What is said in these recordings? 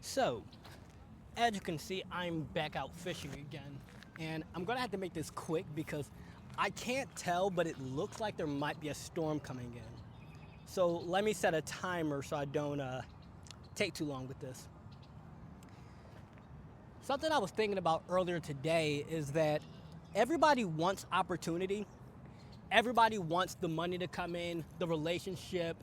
So, as you can see, I'm back out fishing again. And I'm gonna have to make this quick because I can't tell, but it looks like there might be a storm coming in. So let me set a timer so I don't take too long with this. Something I was thinking about earlier today is that everybody wants opportunity. Everybody wants the money to come in, the relationship,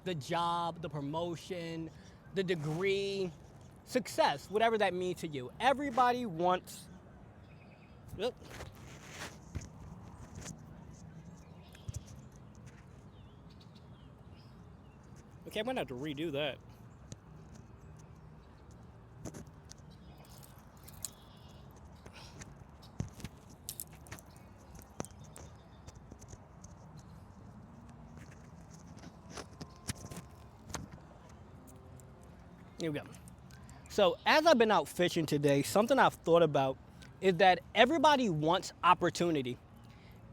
the job, the promotion, the degree, success, whatever that means to you. Everybody wants. Yep. Okay, I'm gonna have to redo that. Here we go. So, as I've been out fishing today, something I've thought about is that everybody wants opportunity.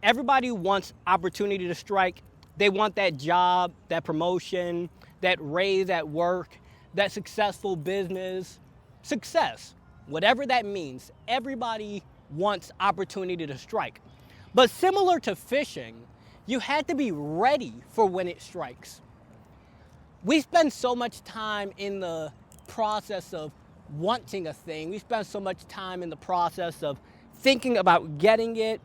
Everybody wants opportunity to strike. They want that job, that promotion, that raise at work, that successful business, success, whatever that means. Everybody wants opportunity to strike. But similar to fishing, you had to be ready for when it strikes. We spend so much time in the process of wanting a thing. We spend so much time in the process of thinking about getting it,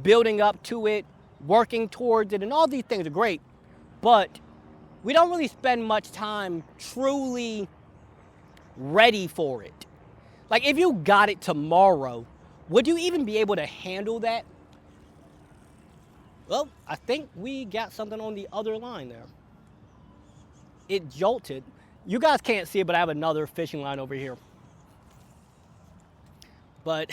building up to it, working towards it, and all these things are great, but we don't really spend much time truly ready for it. Like if you got it tomorrow, would you even be able to handle that? Well, I think we got something on the other line there. It jolted. You guys can't see it, but I have another fishing line over here. But,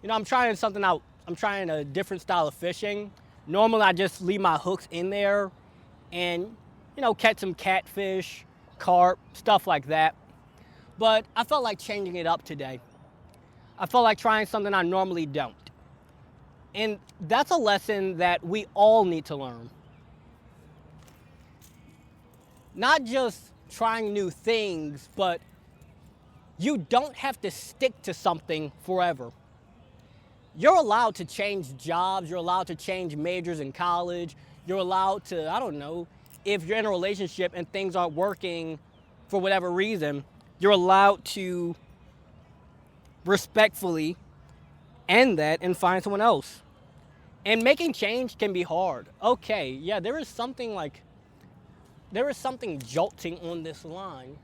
I'm trying something out. I'm trying a different style of fishing. Normally, I just leave my hooks in there and, catch some catfish, carp, stuff like that. But I felt like changing it up today. I felt like trying something I normally don't. And that's a lesson that we all need to learn. Not just trying new things, but you don't have to stick to something forever. You're allowed to change jobs, you're allowed to change majors in college, you're allowed to, I don't know, if you're in a relationship and things aren't working for whatever reason, you're allowed to respectfully end that and find someone else. And making change can be hard. Okay, yeah, there is something jolting on this line.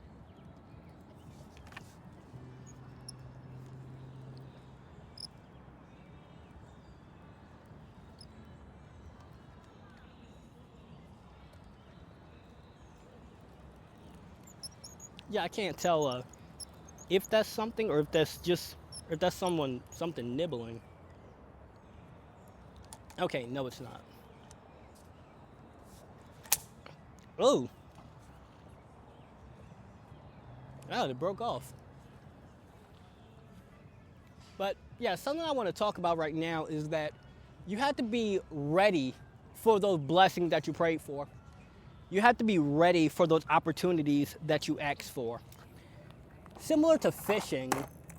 Yeah, I can't tell if that's something or if that's something nibbling. Okay, no, it's not. Oh, it broke off. But yeah, something I want to talk about right now is that you have to be ready for those blessings that you prayed for. You have to be ready for those opportunities that you asked for. Similar to fishing,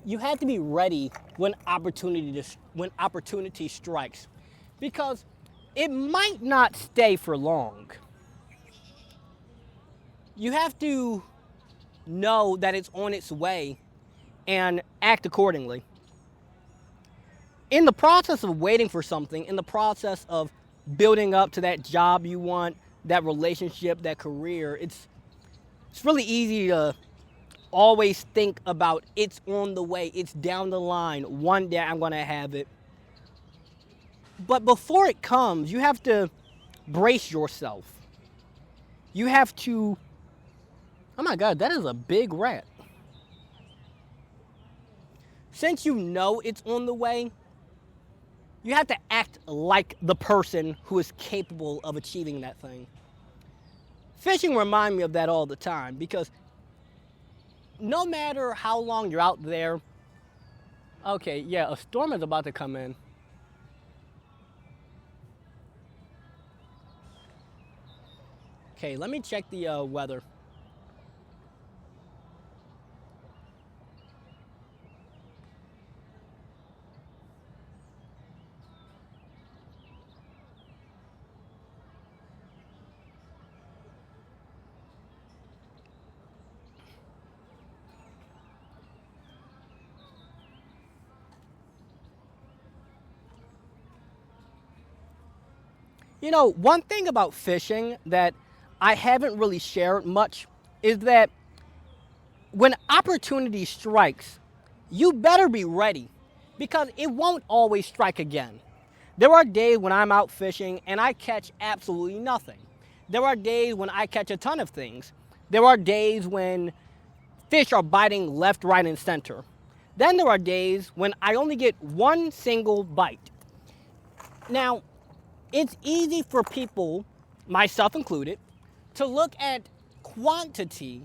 you have to be ready when opportunity strikes, because it might not stay for long. You have to know that it's on its way and act accordingly. In the process of waiting for something, in the process of building up to that job you want, that relationship, that career, it's really easy to always think about it's on the way, it's down the line, one day I'm going to have it. But before it comes, you have to brace yourself. You have to, oh my God, that is a big rat. Since you know it's on the way, you have to act like the person who is capable of achieving that thing. Fishing reminds me of that all the time, because no matter how long you're out there, okay, yeah, a storm is about to come in. Okay, let me check the weather. You know, one thing about fishing that I haven't really shared much is that when opportunity strikes, you better be ready because it won't always strike again. There are days when I'm out fishing and I catch absolutely nothing. There are days when I catch a ton of things. There are days when fish are biting left, right, and center. Then there are days when I only get one single bite. Now, it's easy for people, myself included, to look at quantity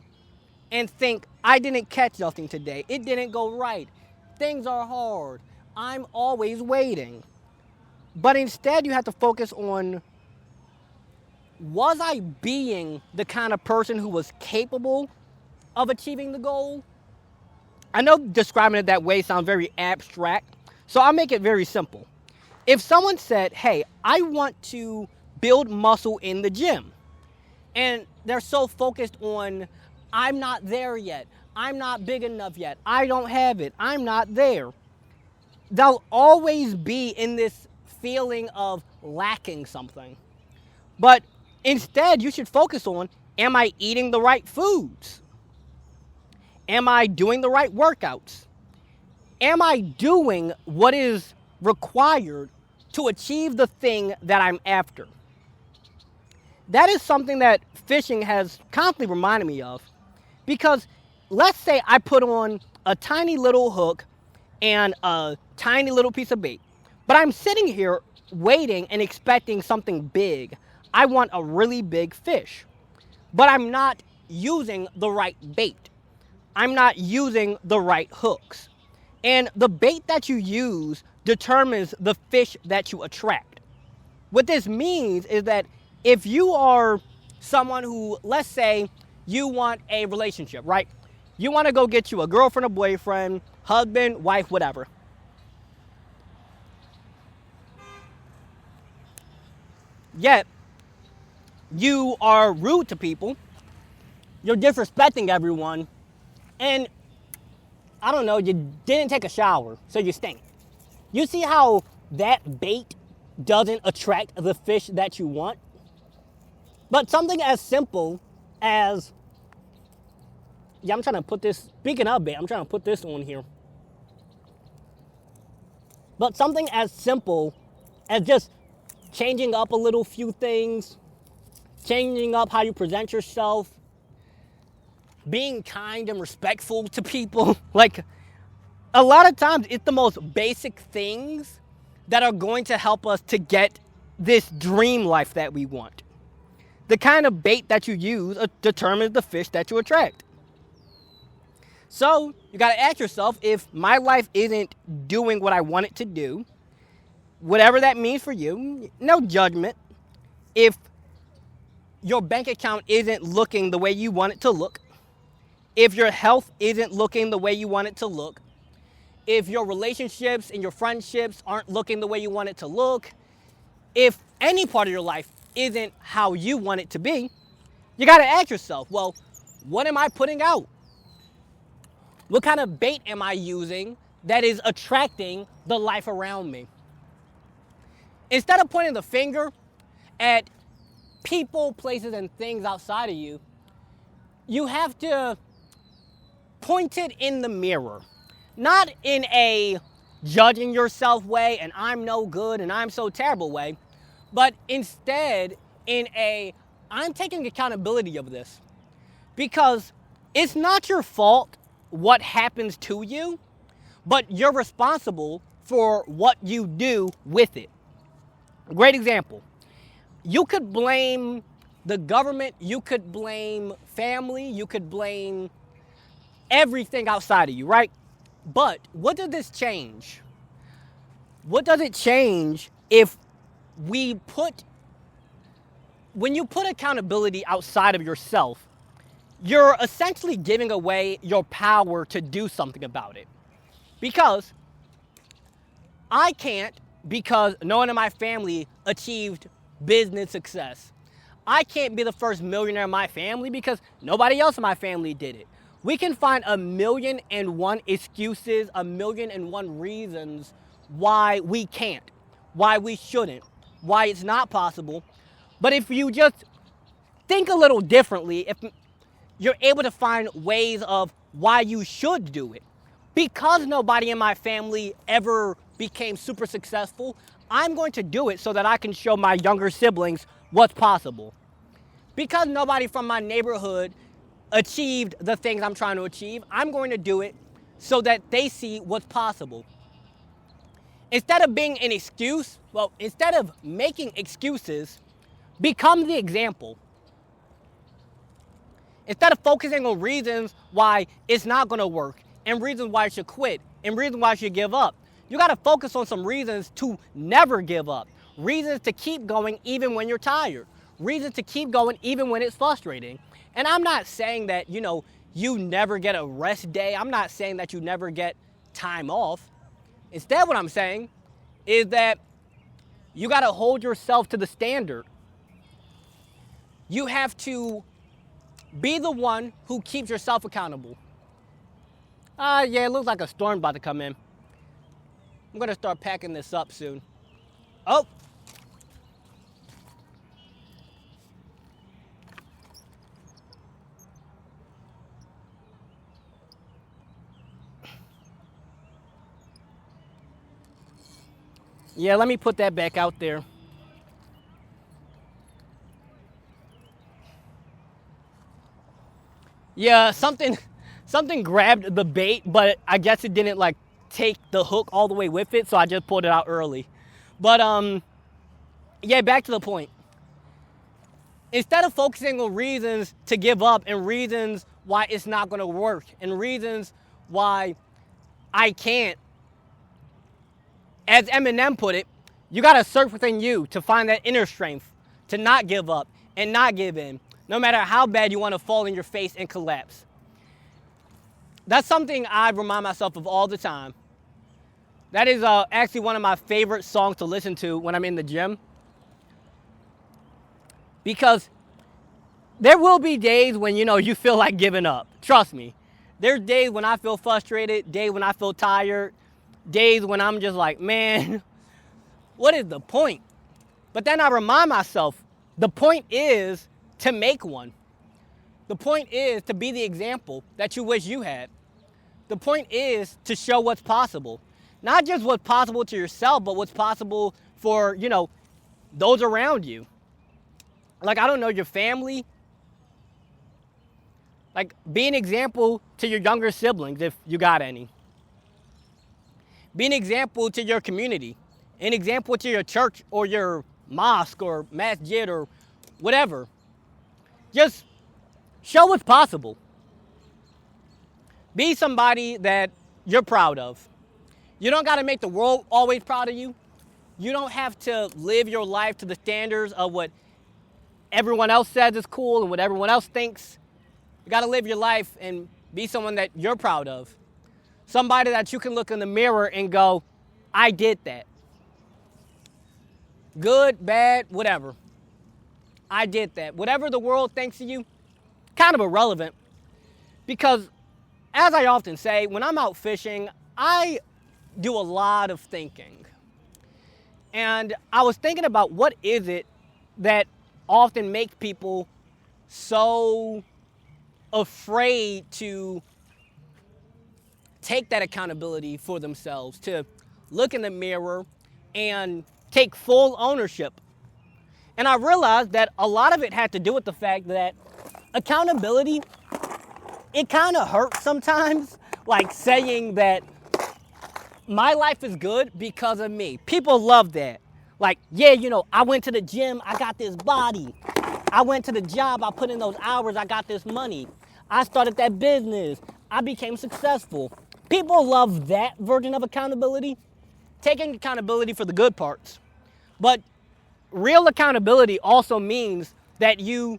and think, I didn't catch nothing today. It didn't go right. Things are hard. I'm always waiting. But instead, you have to focus on, was I being the kind of person who was capable of achieving the goal? I know describing it that way sounds very abstract, so I'll make it very simple. If someone said, hey, I want to build muscle in the gym, and they're so focused on, I'm not there yet, I'm not big enough yet, I don't have it, I'm not there, they'll always be in this feeling of lacking something. But instead, you should focus on, am I eating the right foods? Am I doing the right workouts? Am I doing what is required to achieve the thing that I'm after? That is something that fishing has constantly reminded me of, because let's say I put on a tiny little hook and a tiny little piece of bait, but I'm sitting here waiting and expecting something big. I want a really big fish, but I'm not using the right bait. I'm not using the right hooks. And the bait that you use determines the fish that you attract. What this means is that if you are someone who, let's say, you want a relationship, right? You want to go get you a girlfriend, a boyfriend, husband, wife, whatever. Yet, you are rude to people, you're disrespecting everyone, and I don't know, you didn't take a shower, so you stink. You see how that bait doesn't attract the fish that you want? But something as simple as, I'm trying to put this, speaking of bait, I'm trying to put this on here. But something as simple as just changing up a little few things, changing up how you present yourself, being kind and respectful to people. Like, a lot of times it's the most basic things that are going to help us to get this dream life that we want. The kind of bait that you use determines the fish that you attract. So you got to ask yourself, if my life isn't doing what I want it to do, whatever that means for you, no judgment. If your bank account isn't looking the way you want it to look, if your health isn't looking the way you want it to look, if your relationships and your friendships aren't looking the way you want it to look, if any part of your life isn't how you want it to be, you got to ask yourself, well, what am I putting out? What kind of bait am I using that is attracting the life around me? Instead of pointing the finger at people, places, and things outside of you, you have to point it in the mirror. Not in a judging yourself way and I'm no good and I'm so terrible way, but instead in a, I'm taking accountability of this. Because it's not your fault what happens to you, but you're responsible for what you do with it. Great example. You could blame the government, you could blame family, you could blame everything outside of you, right? But what does this change? What does it change if when you put accountability outside of yourself, you're essentially giving away your power to do something about it. Because I can't, because no one in my family achieved business success. I can't be the first millionaire in my family because nobody else in my family did it. We can find 1,000,001 excuses, 1,000,001 reasons why we can't, why we shouldn't, why it's not possible. But if you just think a little differently, if you're able to find ways of why you should do it. Because nobody in my family ever became super successful, I'm going to do it so that I can show my younger siblings what's possible. Because nobody from my neighborhood achieved the things I'm trying to achieve, I'm going to do it so that they see what's possible. Instead of being an excuse, instead of making excuses, become the example. Instead of focusing on reasons why it's not going to work, and reasons why you should quit, and reasons why you should give up, you got to focus on some reasons to never give up, reasons to keep going even when you're tired, reasons to keep going even when it's frustrating. And I'm not saying that, you never get a rest day. I'm not saying that you never get time off. Instead, what I'm saying is that you got to hold yourself to the standard. You have to be the one who keeps yourself accountable. Yeah, it looks like a storm about to come in. I'm going to start packing this up soon. Oh. Yeah, let me put that back out there. Yeah, something grabbed the bait, but I guess it didn't take the hook all the way with it, so I just pulled it out early. But yeah, back to the point. Instead of focusing on reasons to give up and reasons why it's not going to work and reasons why I can't, as Eminem put it, you got to search within you to find that inner strength, to not give up and not give in, no matter how bad you want to fall in your face and collapse. That's something I remind myself of all the time. That is actually one of my favorite songs to listen to when I'm in the gym. Because there will be days when, you feel like giving up. Trust me. There's days when I feel frustrated, days when I feel tired, days when I'm just like, man, what is the point? But then I remind myself, the point is to make one. The point is to be the example that you wish you had. The point is to show what's possible. Not just what's possible to yourself, but what's possible for, those around you. I don't know, your family. Be an example to your younger siblings if you got any. Be an example to your community. An example to your church or your mosque or masjid or whatever. Just show what's possible. Be somebody that you're proud of. You don't got to make the world always proud of you. You don't have to live your life to the standards of what everyone else says is cool and what everyone else thinks. You got to live your life and be someone that you're proud of. Somebody that you can look in the mirror and go, I did that. Good, bad, whatever. I did that. Whatever the world thinks of you, kind of irrelevant. Because, as I often say, when I'm out fishing, I do a lot of thinking. And I was thinking about what is it that often makes people so afraid to take that accountability for themselves, to look in the mirror and take full ownership. And I realized that a lot of it had to do with the fact that accountability, it kind of hurts sometimes, saying that my life is good because of me. People love that. I went to the gym, I got this body. I went to the job, I put in those hours, I got this money. I started that business, I became successful. People love that version of accountability, taking accountability for the good parts. But real accountability also means that you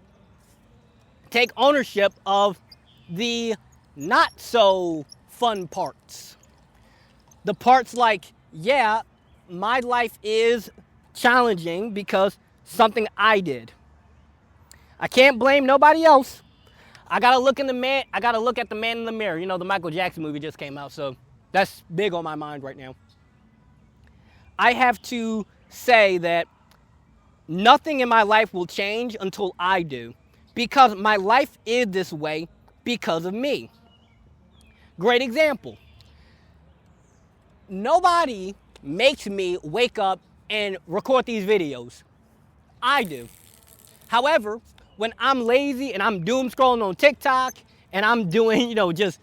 take ownership of the not so fun parts. The parts my life is challenging because something I did. I can't blame nobody else. I gotta look at the man in the mirror. The Michael Jackson movie just came out, so that's big on my mind right now. I have to say that nothing in my life will change until I do, because my life is this way because of me. Great example. Nobody makes me wake up and record these videos. I do. However, when I'm lazy and I'm doom scrolling on TikTok and I'm doing, just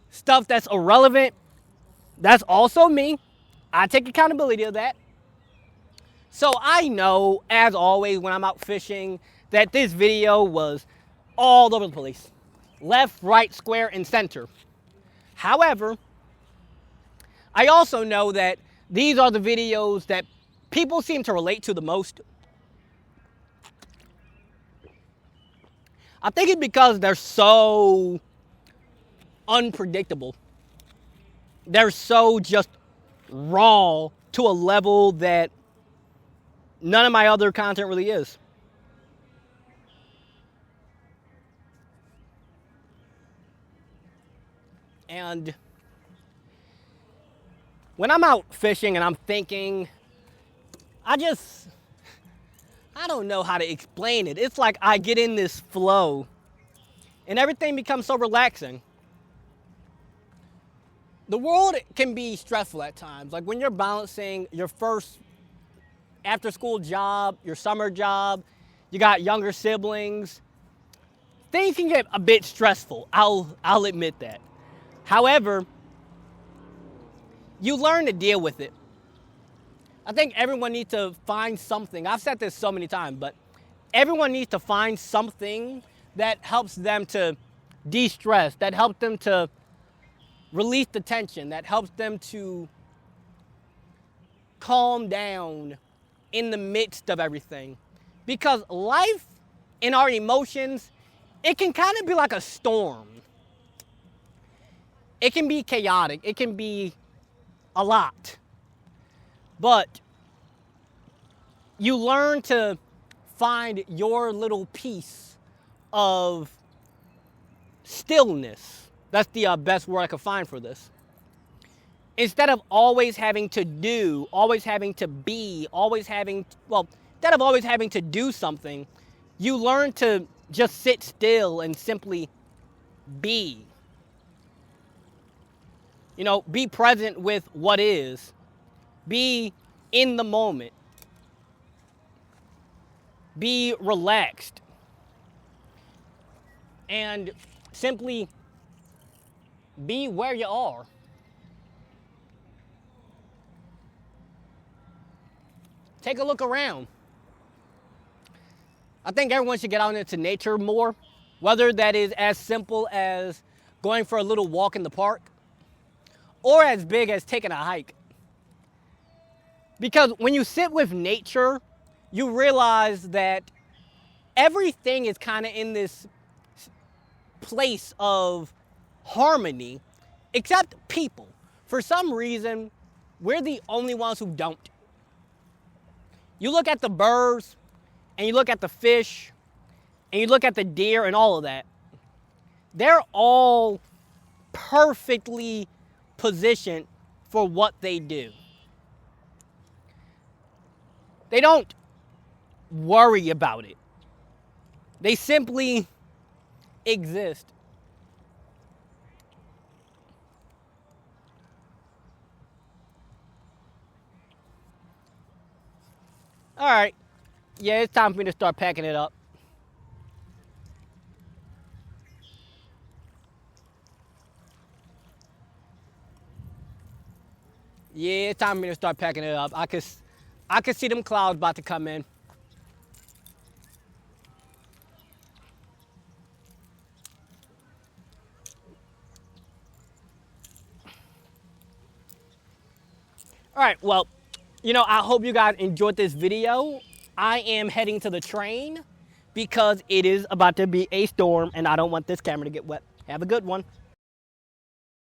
stuff that's irrelevant, that's also me. I take accountability of that. So I know, as always, when I'm out fishing, that this video was all over the place. Left, right, square, and center. However, I also know that these are the videos that people seem to relate to the most. I think it's because they're so unpredictable. They're so just raw to a level that none of my other content really is. And when I'm out fishing and I'm thinking, I don't know how to explain it. It's like I get in this flow and everything becomes so relaxing. The world can be stressful at times. Like when you're balancing your first after school job, your summer job, you got younger siblings, things can get a bit stressful. I'll admit that. However, you learn to deal with it. I think everyone needs to find something. I've said this so many times, but everyone needs to find something that helps them to de-stress, that helps them to release the tension, that helps them to calm down in the midst of everything. Because life and our emotions, it can kind of be like a storm. It can be chaotic. It can be a lot. But you learn to find your little piece of stillness. That's the best word I could find for this. Instead of always having to do, always having to be, instead of always having to do something, you learn to just sit still and simply be. Be present with what is. Be in the moment. Be relaxed. And simply be where you are. Take a look around. I think everyone should get out into nature more, whether that is as simple as going for a little walk in the park or as big as taking a hike. Because when you sit with nature, you realize that everything is kind of in this place of harmony, except people. For some reason, we're the only ones who don't. You look at the birds, and you look at the fish, and you look at the deer and all of that. They're all perfectly positioned for what they do. They don't worry about it. They simply exist. All right. Yeah, it's time for me to start packing it up. Yeah, it's time for me to start packing it up. I could see them clouds about to come in. All right, well, I hope you guys enjoyed this video. I am heading to the train because it is about to be a storm and I don't want this camera to get wet. Have a good one.